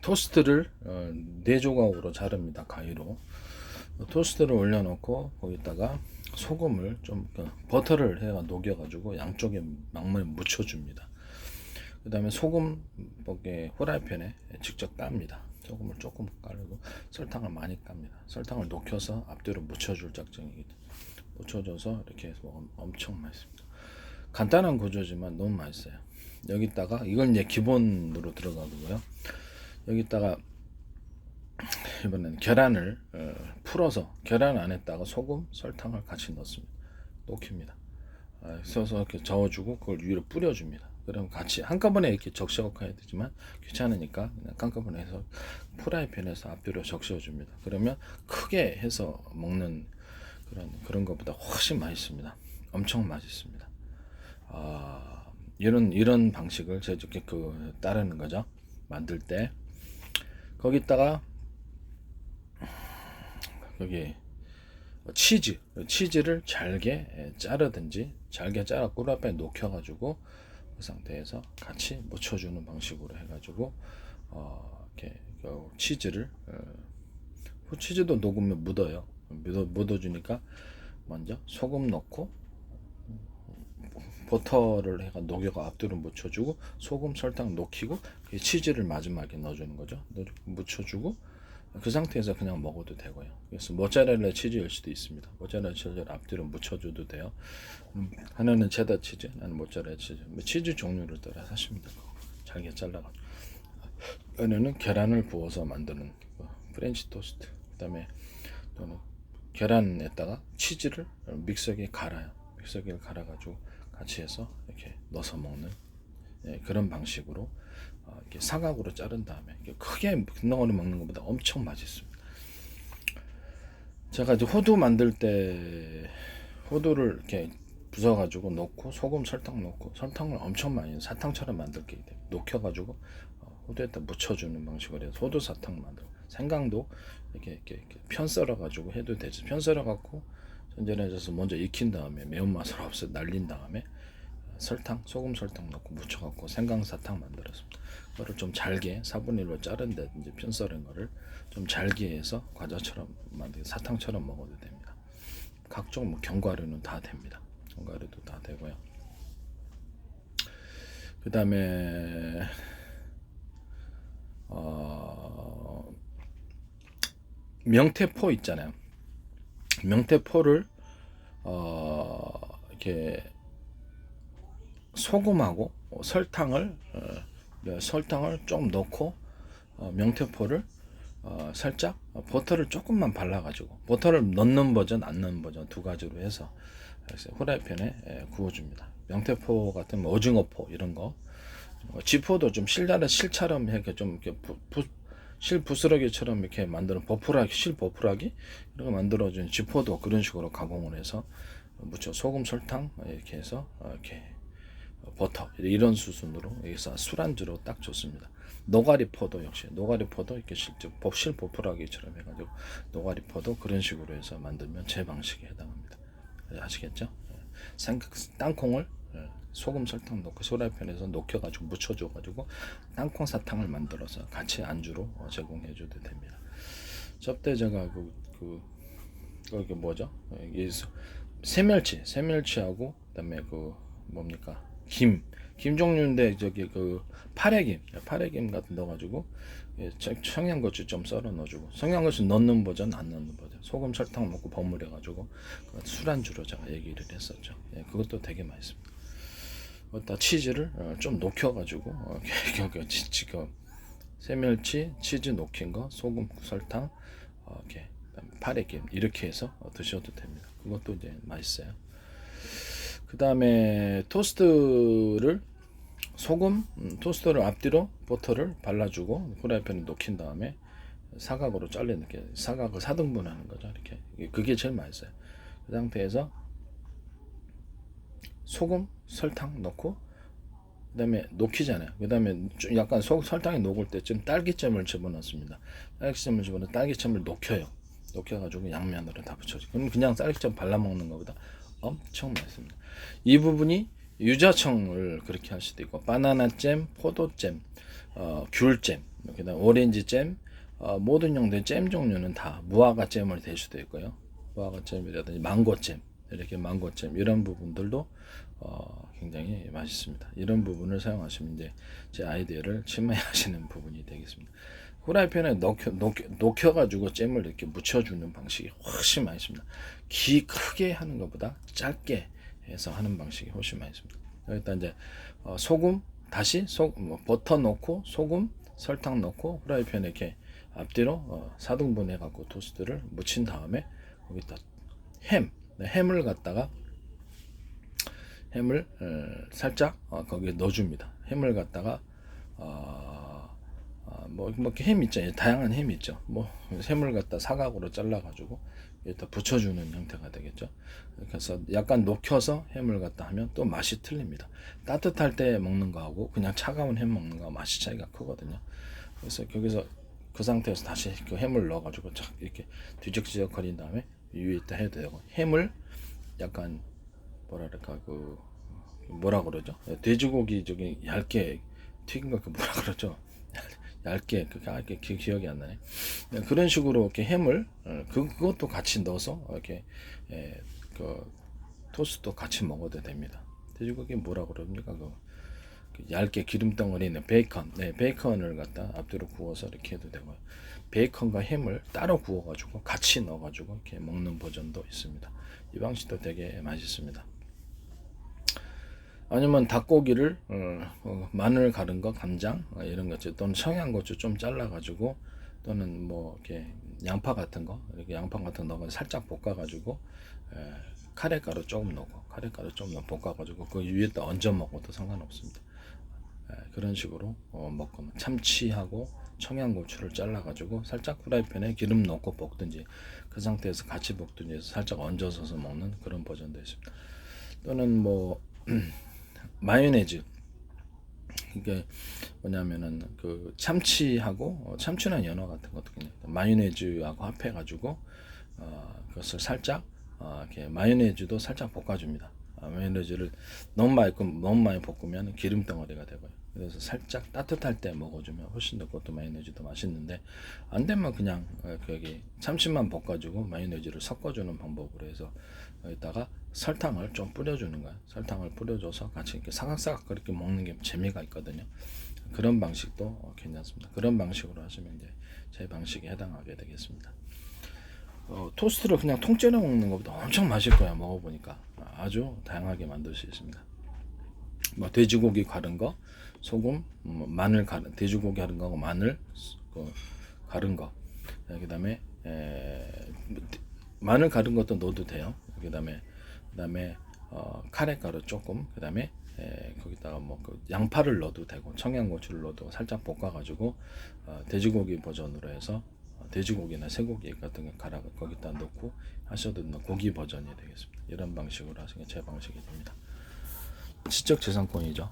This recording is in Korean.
토스트를 4조각으로 자릅니다. 가위로. 토스트를 올려놓고 거기다가 소금을 좀 버터를 해가 녹여가지고 양쪽에 망망 묻혀줍니다. 그 다음에 소금 후라이팬에 직접 깝니다. 소금을 조금 깔고 설탕을 많이 깝니다. 설탕을 녹여서 앞뒤로 묻혀줄 작정이기 때문에 묻혀줘서 이렇게 해서 먹으면 엄청 맛있습니다. 간단한 구조지만 너무 맛있어요. 여기다가 이건 이제 기본으로 들어가고요. 여기다가 이번에는 계란을 풀어서 계란 안에다가 소금, 설탕을 같이 넣습니다. 녹입니다. 써서 이렇게 저어주고 그걸 위로 뿌려줍니다. 그럼 같이 한꺼번에 이렇게 적셔야 되지만 귀찮으니까 그냥 한꺼번에 해서 프라이팬에서 앞뒤로 적셔줍니다. 그러면 크게 해서 먹는 그런 것보다 훨씬 맛있습니다. 엄청 맛있습니다. 이런 방식을 제가 따르는 거죠. 만들 때 거기다가 여기 치즈를 잘게 자르든지 잘게 잘라 꿀밥에 녹여가지고 그 상태에서 같이 묻혀주는 방식으로 해가지고 이렇게 치즈를 치즈도 녹으면 묻어요. 묻어주니까 먼저 소금 넣고 버터를 해가 녹여가 앞뒤로 묻혀주고 소금 설탕 녹이고 치즈를 마지막에 넣어주는 거죠. 묻혀주고 그 상태에서 그냥 먹어도 되고요. 그래서 모짜렐라 치즈일 수도 있습니다. 모짜렐라 치즈를 앞뒤로 묻혀줘도 돼요. 하나는 체다 치즈, 나는 모짜렐라 치즈. 치즈 종류를 따라 사시면 되고 잘게 잘라가지고. 하나는 계란을 부어서 만드는 프렌치 토스트. 그다음에 또는 계란에다가 치즈를 믹서기에 갈아요. 믹서기에 갈아가지고 같이 해서 이렇게 넣어서 먹는 그런 방식으로 이렇게 사각으로 자른 다음에 크게 덩어리 먹는 것보다 엄청 맛있습니다. 제가 이제 호두 만들 때 호두를 이렇게 부숴가지고 넣고 소금 설탕 넣고 설탕을 엄청 많이 사탕처럼 만들게 돼 녹여가지고 호두에다 묻혀주는 방식으로 해서 호두 사탕 만들고 생강도 이렇게 편 썰어가지고 해도 되지. 편 썰어갖고 전자레인지에서 먼저 익힌 다음에 매운맛을 없애 날린 다음에 소금 설탕 넣고 묻혀갖고 생강사탕 만들었습니다. 그거를 좀 잘게 4분의 1로 자른데 이제 편 썰은 거를 좀 잘게 해서 과자처럼 만들고 사탕처럼 먹어도 됩니다. 각종 견과류는 다 됩니다. 견과류도 다 되고요. 그 다음에 명태포 있잖아요. 명태포를 이렇게 소금하고 설탕을 좀 넣고 명태포를 살짝 버터를 조금만 발라가지고 버터를 넣는 버전 안 넣는 버전 두 가지로 해서 후라이팬에 구워줍니다. 명태포 같은 오징어포 이런 거 쥐포도 좀 실처럼 이렇게 좀 이렇게 실 부스러기처럼 이렇게 만드는 실 버프라기 이런 거 만들어준 쥐포도 그런 식으로 가공을 해서 무쳐 소금 설탕 이렇게 해서 이렇게 버터 이런 수순으로 여기서 술안주로 딱 좋습니다. 노가리포도 역시 노가리포도 이렇게 실 버프라기처럼 해가지고 노가리포도 그런 식으로 해서 만들면 제 방식에 해당합니다. 아시겠죠? 땅콩을 소금 설탕 넣고 후라이팬에서 녹여가지고 묻혀줘가지고 땅콩 사탕을 만들어서 같이 안주로 제공해줘도 됩니다. 저때 제가 거기 뭐죠? 새멸치하고 그다음에 뭡니까? 김 종류인데 파래김 같은 넣어가지고 청양고추 좀 썰어 넣어주고 청양고추 넣는 버전 안 넣는 버전 소금 설탕 넣고 버무려가지고 술안주로 제가 얘기를 했었죠. 그것도 되게 맛있습니다. 거기다 치즈를 좀 녹여가지고 지금 새멸치 치즈 녹인 거 소금 설탕 이렇게 파래김 이렇게 해서 드셔도 됩니다. 그것도 이제 맛있어요. 그 다음에 토스트를 앞뒤로 버터를 발라주고 후라이팬에 녹인 다음에 사각으로 잘리는 게 사각을 4등분 하는 거죠. 이렇게 그게 제일 맛있어요. 그 상태에서 소금 설탕 넣고 그다음에 녹이잖아요. 그다음에 약간 설탕이 녹을 때쯤 딸기잼을 집어넣습니다. 딸기잼을 녹여가지고 양면으로 다 붙여줘. 그럼 그냥 딸기잼 발라 먹는 것보다 엄청 맛있습니다. 이 부분이 유자청을 그렇게 할 수도 있고 바나나잼, 포도잼 귤잼, 그다음 오렌지잼, 모든 형태의 잼 종류는 다 무화과 잼을 댈 수도 있고요. 무화과 잼이라든지 망고잼, 이렇게 망고잼 이런 부분들도 굉장히 맛있습니다. 이런 부분을 사용하시면 이제 제 아이디어를 친매하시는 부분이 되겠습니다. 후라이팬에 녹여가지고 잼을 이렇게 묻혀주는 방식이 훨씬 맛있습니다. 기 크게 하는 것보다 짧게 해서 하는 방식이 훨씬 맛있습니다. 여기다 이제 소금, 다시 버터 넣고 소금, 설탕 넣고 후라이팬에 이렇게 앞뒤로 4등분 해갖고 토스트를 묻힌 다음에 거기다 햄을 갖다가 햄을 살짝 거기에 넣어줍니다. 햄을 갖다가 뭐 햄 있죠. 다양한 햄이 있죠. 뭐 햄을 갖다 사각으로 잘라가지고 여기다 붙여주는 형태가 되겠죠. 그래서 약간 녹여서 햄을 갖다 하면 또 맛이 틀립니다. 따뜻할 때 먹는 거하고 그냥 차가운 햄 먹는 거 맛이 차이가 크거든요. 그래서 거기서 그 상태에서 다시 그 햄을 넣어가지고 착 이렇게 뒤적뒤적 거린 다음에 위에다 해도 되고, 햄을 약간 뭐랄까 뭐라 그러죠? 돼지고기 저기 얇게 튀긴 거 그 뭐라 그러죠? 얇게 얇게 기억이 안 나네. 그런 식으로 이렇게 햄을 그것도 같이 넣어서 이렇게 그 토스트도 같이 먹어도 됩니다. 돼지고기 뭐라 그럽니까? 그 얇게 기름 덩어리 있는 베이컨, 베이컨을 갖다 앞뒤로 구워서 이렇게 해도 되고요. 베이컨과 햄을 따로 구워가지고 같이 넣어가지고 이렇게 먹는 버전도 있습니다. 이 방식도 되게 맛있습니다. 아니면 닭고기를 마늘 갈은 거, 간장 이런 것 또는 청양고추 좀 잘라가지고 또는 뭐 이렇게 양파 같은 거 이렇게 양파 같은 거 넣어 살짝 볶아가지고 카레가루 조금 넣고 카레가루 좀 볶아가지고 그 위에다 얹어 먹어도 상관없습니다. 그런 식으로 먹고 참치하고 청양고추를 잘라가지고 살짝 프라이팬에 기름 넣고 볶든지 그 상태에서 같이 볶든지 해서 살짝 얹어서 먹는 그런 버전도 있습니다. 또는 뭐 마요네즈, 이게 뭐냐면은 그 참치하고 참치나 연어 같은 것도 그냥 마요네즈하고 합해가지고 그것을 살짝 이렇게 마요네즈도 살짝 볶아줍니다. 마요네즈를 너무 많이 볶으면 기름 덩어리가 되고요. 그래서 살짝 따뜻할 때 먹어주면 훨씬 더 그것도 마요네즈도 맛있는데, 안 되면 그냥 여기 참치만 볶아주고 마요네즈를 섞어주는 방법으로 해서 여기다가 설탕을 좀 뿌려주는 거예요. 설탕을 뿌려줘서 같이 이렇게 사각사각 그렇게 먹는 게 재미가 있거든요. 그런 방식도 괜찮습니다. 그런 방식으로 하시면 이제 제 방식에 해당하게 되겠습니다. 토스트를 그냥 통째로 먹는 것보다 엄청 맛있을 거야. 먹어보니까 아주 다양하게 만들 수 있습니다. 뭐 돼지고기 가른 거, 소금, 마늘 가른 돼지고기 가른 거하고 마늘 가른 거, 그다음에 마늘 가른 것도 넣어도 돼요. 그다음에 카레가루 조금, 그다음에 거기다가 뭐 양파를 넣어도 되고 청양고추를 넣어도 살짝 볶아가지고 돼지고기 버전으로 해서 돼지고기나 쇠고기 같은 거 갈아 거기다 넣고 하셔도 고기 버전이 되겠습니다. 이런 방식으로 하시는 게 제 방식이 됩니다. 지적재산권이죠.